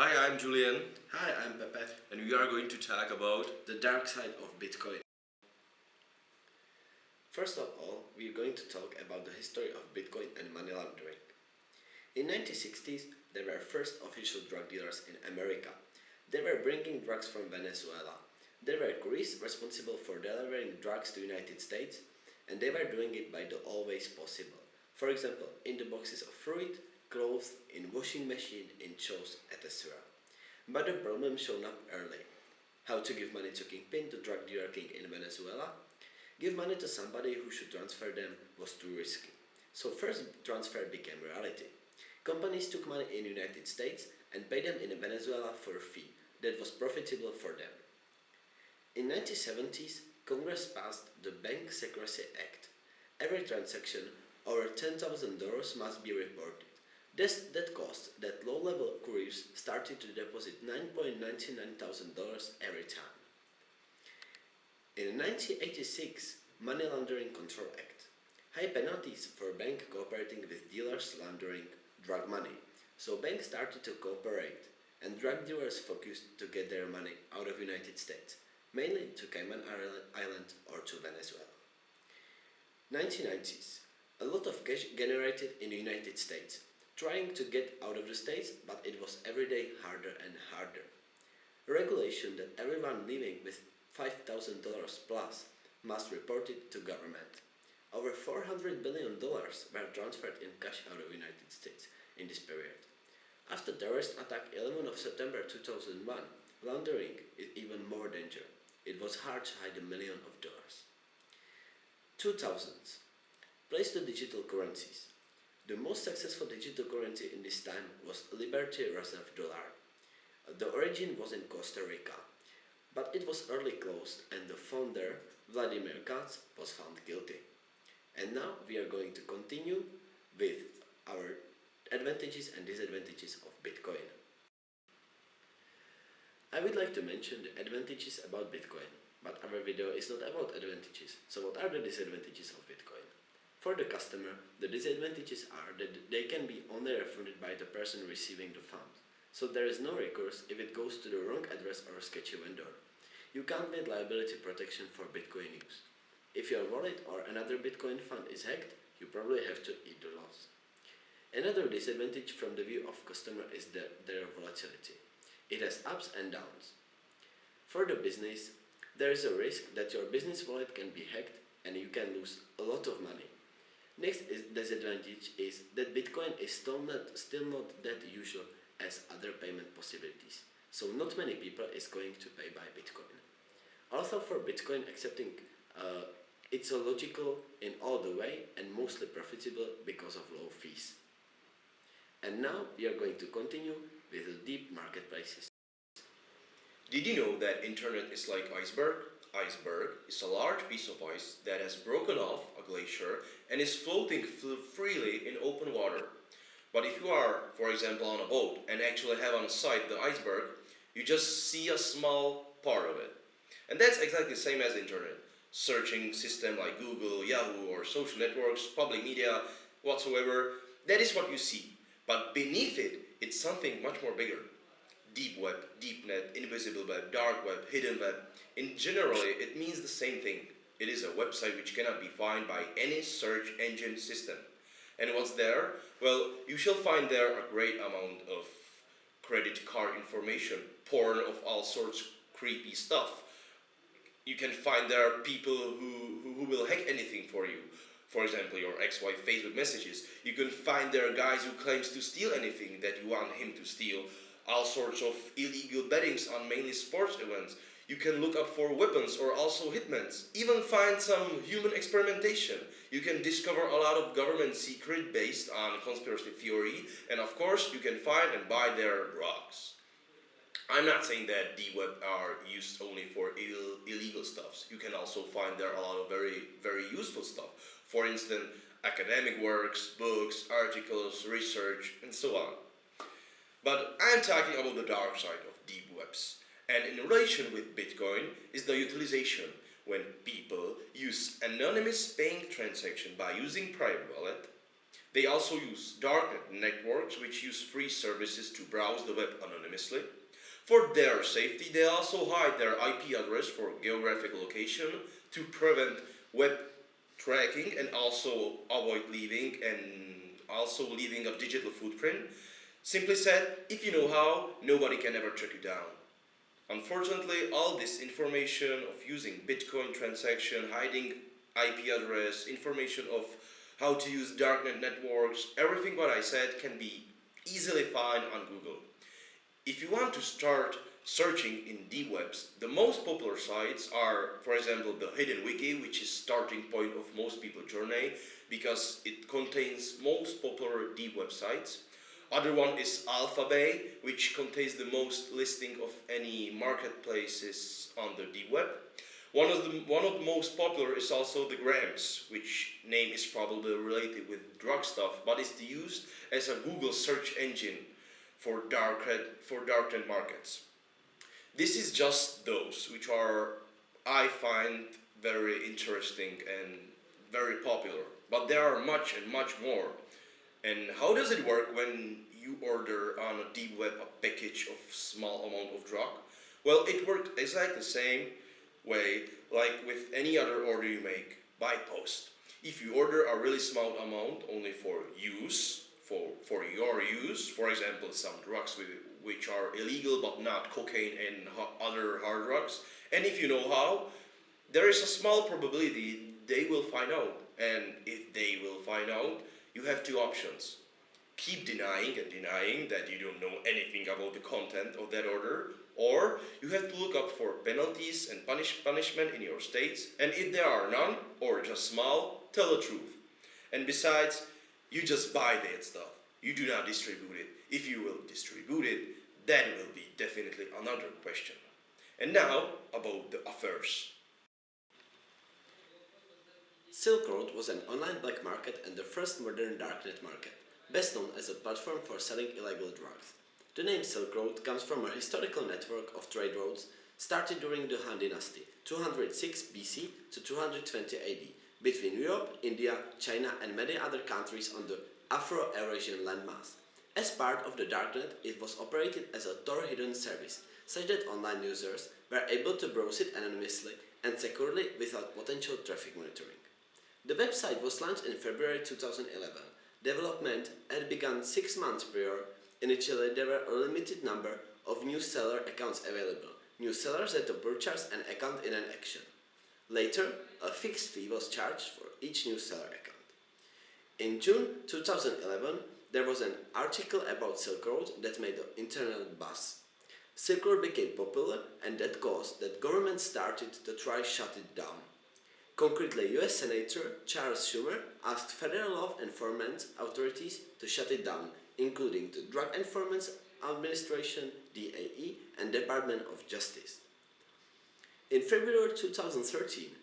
Hi, I'm Julian, Hi, I'm Pepe. and we are going to talk about. The dark side of Bitcoin. First of all, we are going to talk about the history of Bitcoin and money laundering. In 1960s, there were first official drug dealers in America. They were bringing drugs from Venezuela. There were couriers responsible for delivering drugs to United States, and they were doing it by the always possible. For example, in the boxes of fruit, clothes, in washing machine, in shoes, etc. But the problem showed up early. How to give money to Kingpin, the drug dealer king in Venezuela? Give money to somebody who should transfer them was too risky. So first transfer became reality. Companies took money in United States and paid them in Venezuela for a fee that was profitable for them. In 1970s, Congress passed the Bank Secrecy Act. Every transaction over $10,000 must be reported. That caused that low-level couriers started to deposit $9,999 every time. In 1986, Money Laundering Control Act. High penalties for banks cooperating with dealers laundering drug money. So banks started to cooperate and drug dealers focused to get their money out of United States, mainly to Cayman Island or to Venezuela. 1990s. A lot of cash generated in the United States, trying to get out of the States, but it was every day harder and harder. Regulation that everyone living with $5,000 plus must report it to government. Over $400 billion were transferred in cash out of the United States in this period. After terrorist attack 11 of September 2001, laundering is even more danger. It was hard to hide $1 million. 2000s. Place to digital currencies. The most successful digital currency in this time was Liberty Reserve Dollar. The origin was in Costa Rica, but it was early closed and the founder, Vladimir Katz, was found guilty. And now we are going to continue with our advantages and disadvantages of Bitcoin. I would like to mention the advantages about Bitcoin, but our video is not about advantages. So what are the disadvantages of Bitcoin? For the customer, the disadvantages are that they can be only refunded by the person receiving the funds. So there is no recourse if it goes to the wrong address or a sketchy vendor. You can't get liability protection for Bitcoin use. If your wallet or another Bitcoin fund is hacked, you probably have to eat the loss. Another disadvantage from the view of customer is their volatility. It has ups and downs. For the business, there is a risk that your business wallet can be hacked and you can lose a lot of money. Next disadvantage is that Bitcoin is still not that usual as other payment possibilities. So not many people is going to pay by Bitcoin. Also for Bitcoin accepting it's logical in all the way and mostly profitable because of low fees. And now we are going to continue with the deep marketplaces. Did you know that internet is like iceberg? Iceberg is a large piece of ice that has broken off a glacier and is floating freely in open water. But if you are, for example, on a boat and actually have on sight the iceberg, you just see a small part of it. And that's exactly the same as the internet. Searching system like Google, Yahoo, or social networks, public media, whatsoever, that is what you see. But beneath it, it's something much more bigger. Deep web, deep net, invisible web, dark web, hidden web. In generally, it means the same thing. It is a website which cannot be found by any search engine system. And what's there? Well, you shall find there a great amount of credit card information, porn of all sorts creepy stuff. You can find there people who will hack anything for you. For example, your ex-wife Facebook messages. You can find there guys who claims to steal anything that you want him to steal. All sorts of illegal bettings on mainly sports events. You can look up for weapons or also hitmans. Even find some human experimentation. You can discover a lot of government secret based on conspiracy theory. And of course, you can find and buy their drugs. I'm not saying that the web are used only for illegal stuffs. You can also find there a lot of very useful stuff. For instance, academic works, books, articles, research, and so on. But I'm talking about the dark side of deep webs. And in relation with Bitcoin is the utilization, when people use anonymous paying transaction by using private wallet, They also use darknet networks, which use free services to browse the web anonymously. For their safety, they also hide their IP address for geographic location to prevent web tracking and also avoid leaving a digital footprint. Simply said, if you know how, nobody can ever track you down. Unfortunately, all this information of using Bitcoin transaction, hiding IP address, information of how to use darknet networks, everything what I said can be easily found on Google. If you want to start searching in deep webs, the most popular sites are, for example, the Hidden Wiki, which is starting point of most people's journey because it contains most popular deep websites. Other one is Alphabay, which contains the most listing of any marketplaces on the deep web. One of the most popular is also the Grams, which name is probably related with drug stuff, but it's used as a Google search engine for dark net markets. This is just those which are I find very interesting and very popular, but there are much and much more. And how does it work when you order on a deep web a package of small amount of drug? Well, it works exactly the same way like with any other order you make by post. If you order a really small amount only for use, for your use, for example, some drugs which are illegal but not cocaine and other hard drugs, and if you know how, there is a small probability they will find out. And if they will find out, you have two options: keep denying and denying that you don't know anything about the content of that order, or you have to look up for penalties and punishment in your states, and if there are none or just small, tell the truth. And besides, you just buy that stuff. You do not distribute it. If you will distribute it, that will be definitely another question. And now about the affairs. Silk Road was an online black market and the first modern darknet market, best known as a platform for selling illegal drugs. The name Silk Road comes from a historical network of trade roads started during the Han Dynasty, 206 BC to 220 AD, between Europe, India, China, and many other countries on the Afro-Eurasian landmass. As part of the darknet, it was operated as a Tor hidden service, such that online users were able to browse it anonymously and securely without potential traffic monitoring. The website was launched in February 2011. Development had begun 6 months prior. Initially, there were a limited number of new seller accounts available. New sellers had to purchase an account in an action. Later, a fixed fee was charged for each new seller account. In June 2011, there was an article about Silk Road that made the internet buzz. Silk Road became popular, and that caused that government started to try shut it down. Concretely, US Senator Charles Schumer asked federal law enforcement authorities to shut it down, including the Drug Enforcement Administration, DAE, and Department of Justice. In February 2013,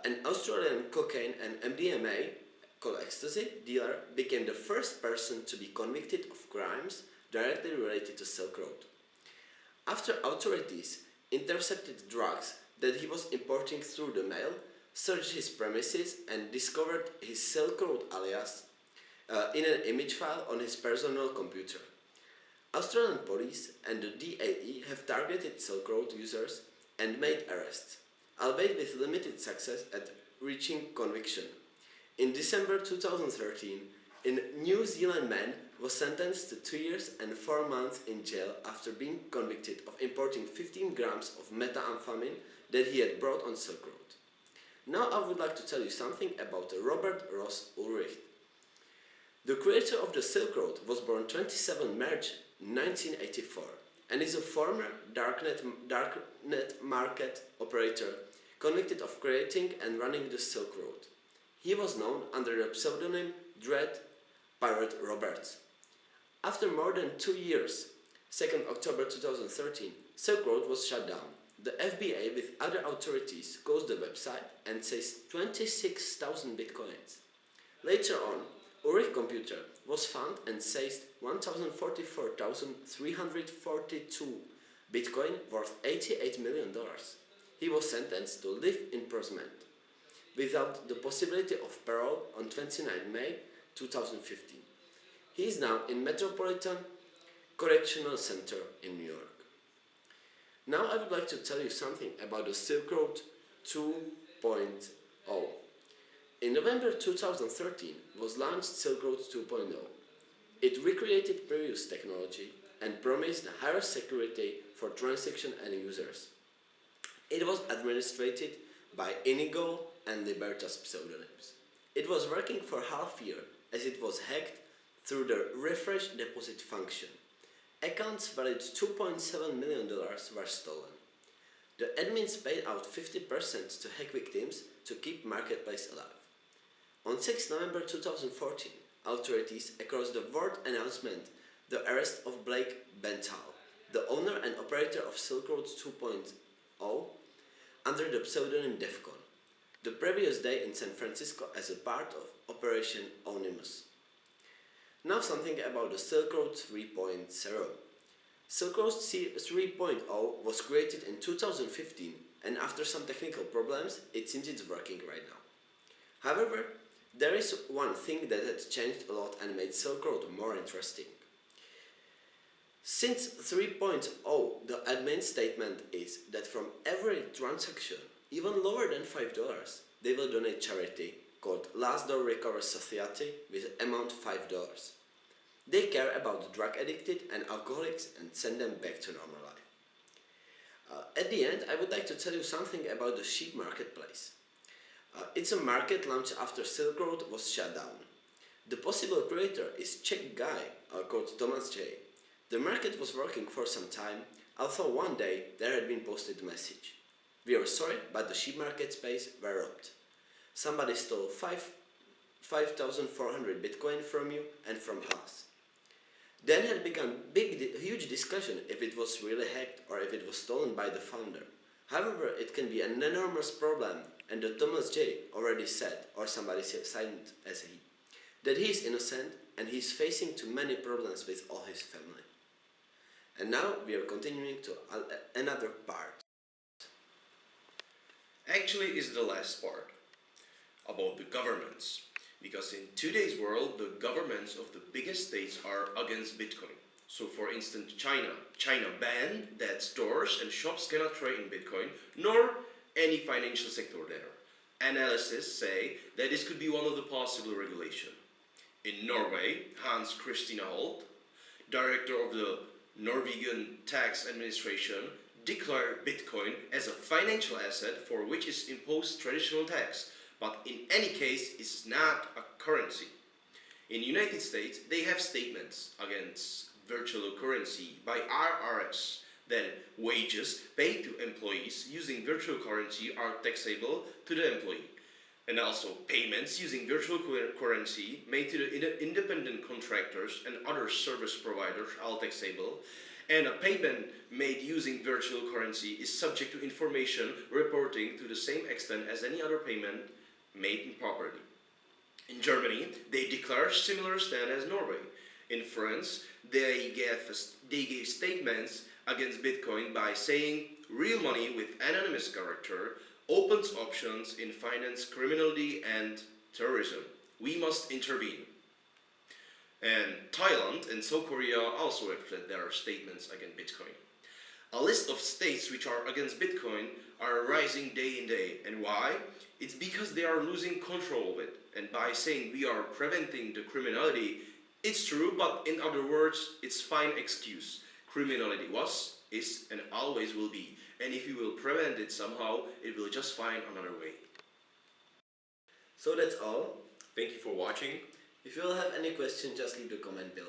an Australian cocaine and MDMA, called ecstasy, dealer became the first person to be convicted of crimes directly related to Silk Road. After authorities intercepted drugs that he was importing through the mail, searched his premises and discovered his Silk Road alias in an image file on his personal computer. Australian police and the DAE have targeted Silk Road users and made arrests, albeit with limited success at reaching conviction. In December 2013, a New Zealand man was sentenced to 2 years and 4 months in jail after being convicted of importing 15 grams of methamphetamine that he had brought on Silk Road. Now I would like to tell you something about Robert Ross Ulrich. The creator of the Silk Road was born 27 March 1984 and is a former darknet market operator convicted of creating and running the Silk Road. He was known under the pseudonym Dread Pirate Roberts. After more than 2 years, 2nd October 2013, Silk Road was shut down. The FBI with other authorities closed the website and seized 26,000 bitcoins. Later on, Ulrich's computer was found and seized 1,044,342 bitcoin worth $88 million. He was sentenced to life imprisonment without the possibility of parole on 29 May 2015. He is now in Metropolitan Correctional Center in New York. Now I would like to tell you something about the Silk Road 2.0. In November 2013 was launched Silk Road 2.0. It recreated previous technology and promised higher security for transactions and users. It was administered by Inigo and Libertas pseudonyms. It was working for half a year as it was hacked through the refresh deposit function. Accounts valued $2.7 million were stolen. The admins paid out 50% to hack victims to keep marketplace alive. On 6 November 2014, authorities across the world announced the arrest of Blake Benthal, the owner and operator of Silk Road 2.0, under the pseudonym Defcon, the previous day in San Francisco as a part of Operation Onimus. Now something about the Silk Road 3.0. Silk Road 3.0 was created in 2015 and after some technical problems it seems it's working right now. However, there is one thing that had changed a lot and made Silk Road more interesting. Since 3.0, the admin statement is that from every transaction, even lower than $5, they will donate charity called Last Door Recovery Society with amount $5. They care about the drug addicted and alcoholics and send them back to normal life. At the end, I would like to tell you something about the sheep marketplace. It's a market launched after Silk Road was shut down. The possible creator is Czech guy called Thomas J. The market was working for some time, although one day there had been posted a message. We are sorry, but the sheep market space were robbed. Somebody stole 5,400 Bitcoin from you and from us. Then had begun huge discussion if it was really hacked or if it was stolen by the founder. However, it can be an enormous problem, and the Thomas J already said, or somebody signed as he, that he is innocent and he is facing too many problems with all his family. And now we are continuing to another part. Actually, is the last part about the governments. Because in today's world, the governments of the biggest states are against Bitcoin. So for instance, China banned that stores and shops cannot trade in Bitcoin, nor any financial sector there. Analysts say that this could be one of the possible regulations. In Norway, Hans Christian Holt, director of the Norwegian Tax Administration, declared Bitcoin as a financial asset for which is imposed traditional tax, but in any case is not a currency. In the United States, they have statements against virtual currency by IRS that wages paid to employees using virtual currency are taxable to the employee. And also payments using virtual currency made to the independent contractors and other service providers are taxable. And a payment made using virtual currency is subject to information reporting to the same extent as any other payment made improperly. In Germany, they declare similar stand as Norway. In France, they gave statements against Bitcoin by saying real money with anonymous character opens options in finance, criminality and terrorism. We must intervene. And Thailand and South Korea also have their statements against Bitcoin. A list of states which are against Bitcoin are rising day in day. And why? It's because they are losing control of it. And by saying we are preventing the criminality, it's true, but in other words, it's fine excuse. Criminality was, is, and always will be. And if you will prevent it somehow, it will just find another way. So that's all. Thank you for watching. If you will have any question, just leave the comment below.